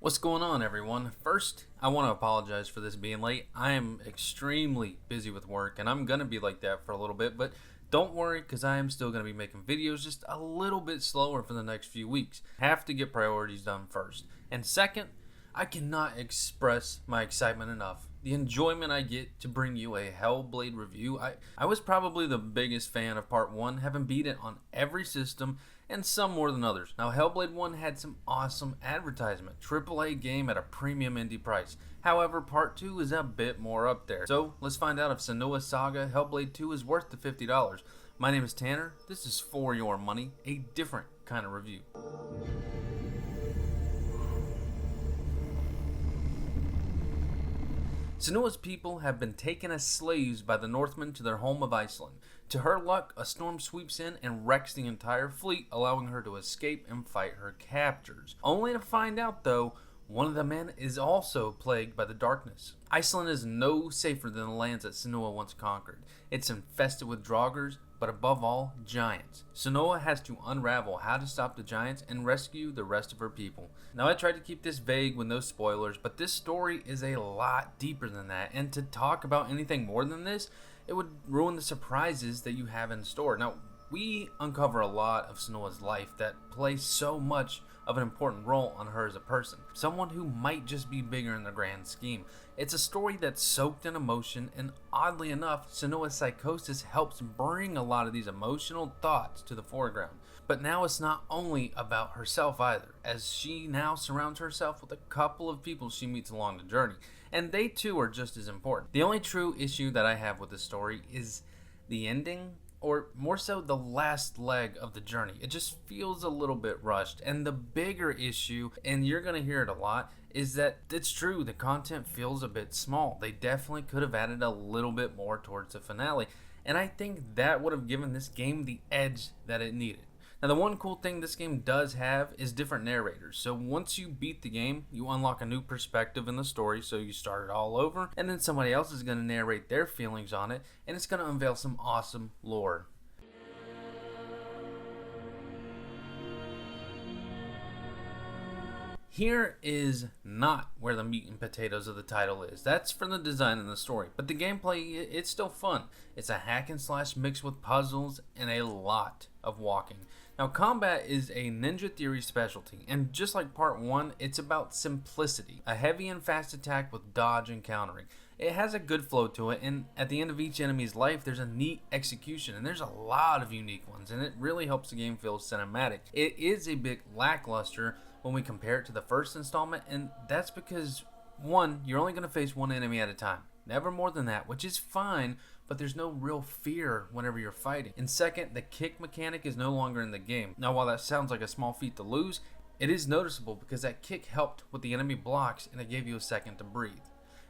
What's going on, everyone? First, I want to apologize for this being late. I am extremely busy with work, and I'm going to be like that for a little bit, but don't worry, because I am still going to be making videos just a little bit slower for the next few weeks. Have to get priorities done first. And second, I cannot express my excitement enough. The enjoyment I get to bring you a Hellblade review. I was probably the biggest fan of Part 1, having beat it on every system, and some more than others. Now, Hellblade 1 had some awesome advertisement. AAA game at a premium indie price. However, Part 2 is a bit more up there. So, let's find out if Senua Saga Hellblade 2 is worth the $50. My name is Tanner. This is For Your Money, a different kind of review. Senua's people have been taken as slaves by the Northmen to their home of Iceland. To her luck, a storm sweeps in and wrecks the entire fleet, allowing her to escape and fight her captors. Only to find out, though, one of the men is also plagued by the darkness. Iceland is no safer than the lands that Senua once conquered. It's infested with draugrs, but above all, giants. Senua has to unravel how to stop the giants and rescue the rest of her people. Now, I tried to keep this vague with no spoilers, but this story is a lot deeper than that, and to talk about anything more than this, it would ruin the surprises that you have in store. Now, we uncover a lot of Senua's life that plays so much of an important role on her as a person. Someone who might just be bigger in the grand scheme. It's a story that's soaked in emotion, and oddly enough, Senua's psychosis helps bring a lot of these emotional thoughts to the foreground. But now it's not only about herself either, as she now surrounds herself with a couple of people she meets along the journey, and they too are just as important. The only true issue that I have with this story is the ending, or more so the last leg of the journey. It just feels a little bit rushed. And the bigger issue, and you're going to hear it a lot, is that it's true, the content feels a bit small. They definitely could have added a little bit more towards the finale, and I think that would have given this game the edge that it needed. Now, the one cool thing this game does have is different narrators. So once you beat the game, you unlock a new perspective in the story, so you start it all over, and then somebody else is going to narrate their feelings on it, and it's going to unveil some awesome lore. Here is not where the meat and potatoes of the title is. That's for the design and the story. But the gameplay, it's still fun. It's a hack and slash mixed with puzzles and a lot of walking. Now, combat is a Ninja Theory specialty, and just like Part 1, it's about simplicity. A heavy and fast attack with dodge and countering. It has a good flow to it, and at the end of each enemy's life, there's a neat execution, and there's a lot of unique ones, and it really helps the game feel cinematic. It is a bit lackluster when we compare it to the first installment, and that's because, one, you're only going to face one enemy at a time. Never more than that, which is fine, but there's no real fear whenever you're fighting. And second, the kick mechanic is no longer in the game. Now, while that sounds like a small feat to lose, it is noticeable because that kick helped with the enemy blocks and it gave you a second to breathe.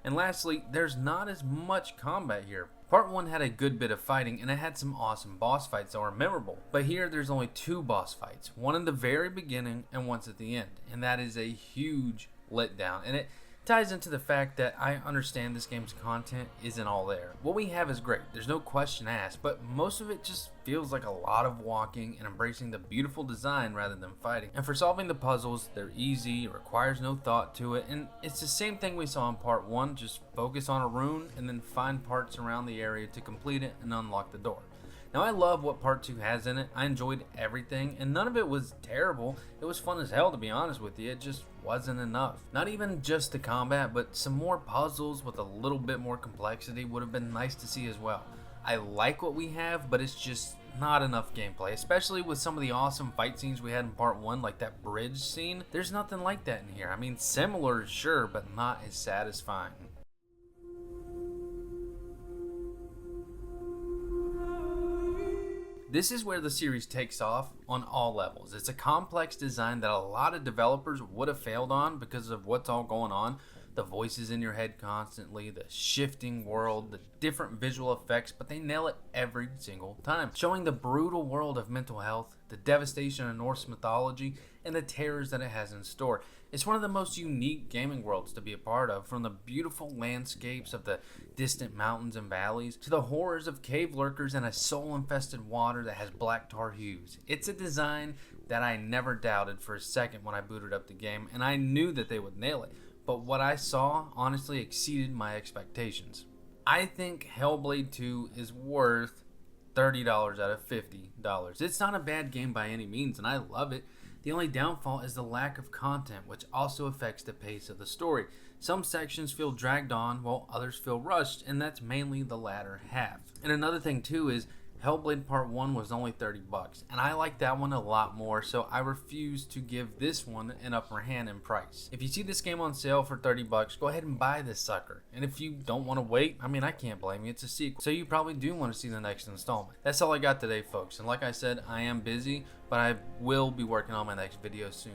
And lastly, there's not as much combat here. Part 1 had a good bit of fighting and it had some awesome boss fights that were memorable. But here there's only two boss fights, one in the very beginning and one at the end. And that is a huge letdown. And it ties into the fact that I understand this game's content isn't all there. What we have is great, there's no question asked, but most of it just feels like a lot of walking and embracing the beautiful design rather than fighting. And for solving the puzzles, they're easy, it requires no thought to it, and it's the same thing we saw in Part 1, just focus on a rune and then find parts around the area to complete it and unlock the door. Now, I love what Part 2 has in it. I enjoyed everything, and none of it was terrible. It was fun as hell, to be honest with you. It just wasn't enough. Not even just the combat, but some more puzzles with a little bit more complexity would have been nice to see as well. I like what we have, but it's just not enough gameplay, especially with some of the awesome fight scenes we had in Part 1, like that bridge scene. There's nothing like that in here. I mean, similar, sure, but not as satisfying. This is where the series takes off on all levels. It's a complex design that a lot of developers would have failed on because of what's all going on. The voices in your head constantly, the shifting world, the different visual effects, but they nail it every single time. Showing the brutal world of mental health, the devastation of Norse mythology, and the terrors that it has in store. It's one of the most unique gaming worlds to be a part of, from the beautiful landscapes of the distant mountains and valleys to the horrors of cave lurkers and a soul-infested water that has black tar hues. It's a design that I never doubted for a second when I booted up the game, and I knew that they would nail it. But what I saw honestly exceeded my expectations. I think Hellblade 2 is worth $30 out of $50. It's not a bad game by any means, and I love it. The only downfall is the lack of content, which also affects the pace of the story. Some sections feel dragged on, while others feel rushed, and that's mainly the latter half. And another thing too is Hellblade Part 1 was only $30, and I like that one a lot more, so I refuse to give this one an upper hand in price. If you see this game on sale for $30, go ahead and buy this sucker. And if you don't want to wait, I mean, I can't blame you, it's a sequel, so you probably do want to see the next installment. That's all I got today, folks, and like I said, I am busy, but I will be working on my next video soon.